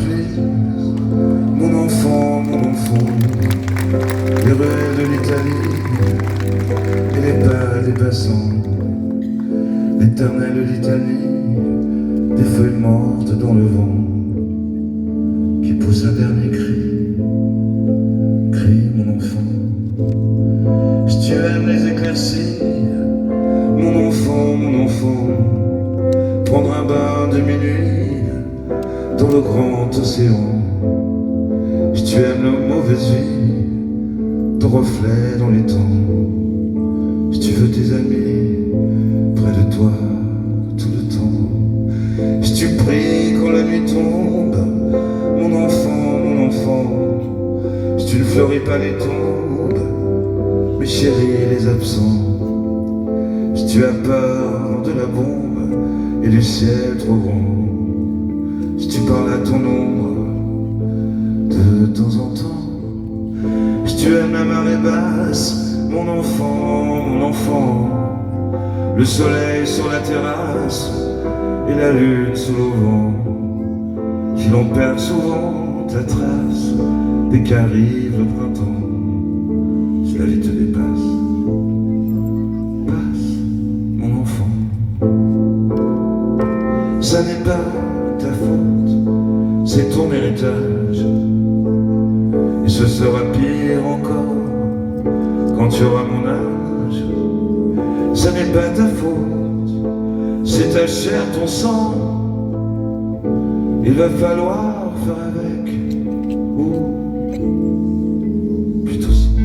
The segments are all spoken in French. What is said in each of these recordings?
m'afflige, mon enfant, les ruelles de l'Italie et les pas des passants, l'éternelle litanie des feuilles mortes dans le vent qui pousse un dernier cri, crie mon enfant. Si tu aimes les éclaircies, mon enfant, prendre un bain de minuit dans le grand océan. Si tu aimes la mauvaise vie, ton reflet dans les temps. Si tu veux tes amis près de toi tout le temps. Si tu pries quand la nuit tombe, mon enfant, si tu ne fleuris pas les tombes, mais chéris les absents. Si tu as peur de la bombe et du ciel trop grand, si tu parles à ton ombre de temps en temps, si tu aimes la marée basse, mon enfant, le soleil sur la terrasse et la lune sous l'auvent, si l'on perd souvent ta trace dès qu'arrive le printemps, si la vie te dépasse, passe, mon enfant. Ça n'est pas ta faute, c'est ton héritage, et ce sera pire encore quand tu auras mon âge. Ça n'est pas ta faute, c'est ta chair, ton sang. Il va falloir faire avec, ou plutôt sans.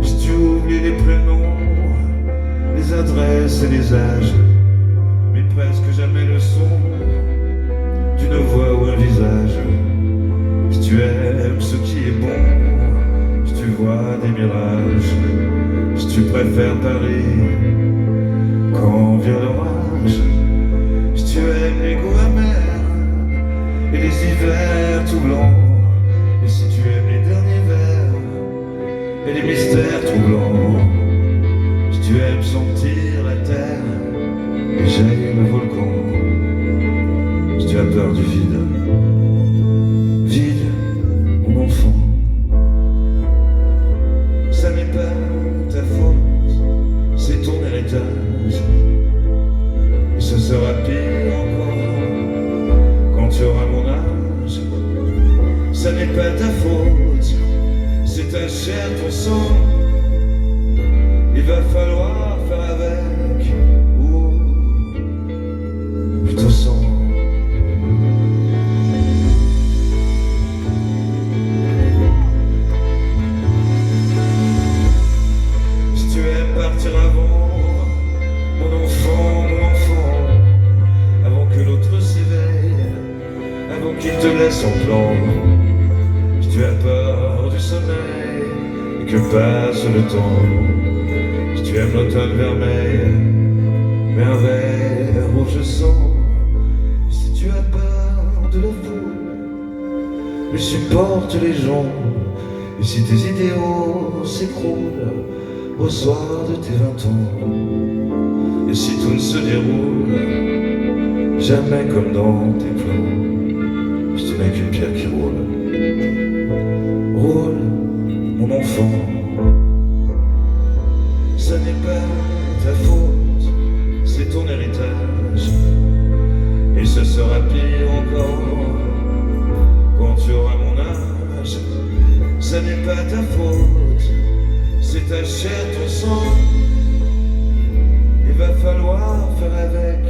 Si tu oublies les prénoms, les adresses et les âges, mais presque jamais le son d'une voix ou un visage. Si tu aimes ce qui est bon, si tu vois des mirages, si tu préfères Paris quand vient l'orage, si tu aimes les goûts amers et les hivers tout blancs, et si tu aimes les derniers vers et les mystères troublants, si tu aimes sentir la terre et jaillir le volcan, si tu as peur du vide, mon enfant, ça n'est pas ta faute, c'est ton héritage, et ce sera pire encore quand tu auras mon âge. Ça n'est pas ta faute, c'est ta chair, ton sang. Il va falloir faire avec, ou plutôt sans. Si tu aimes partir avant, mon enfant, avant que l'autre s'éveille, avant qu'il te laisse en plan. Si tu as peur du sommeil et que passe le temps, si tu aimes l'automne vermeil, mais un verre rouge sang. Si tu as peur de la foule, mais supporte les gens. Et si tes idéaux s'écroulent au soir de tes 20 ans, et si tout ne se déroule jamais comme dans tes plans, si tu n'es qu'une pierre qui roule, roule, mon enfant. Ça n'est pas ta faute, c'est ton héritage, et ce sera pire encore quand tu auras mon âge. Ça n'est pas ta faute, c'est ta chair, ton sang. Il va falloir faire avec.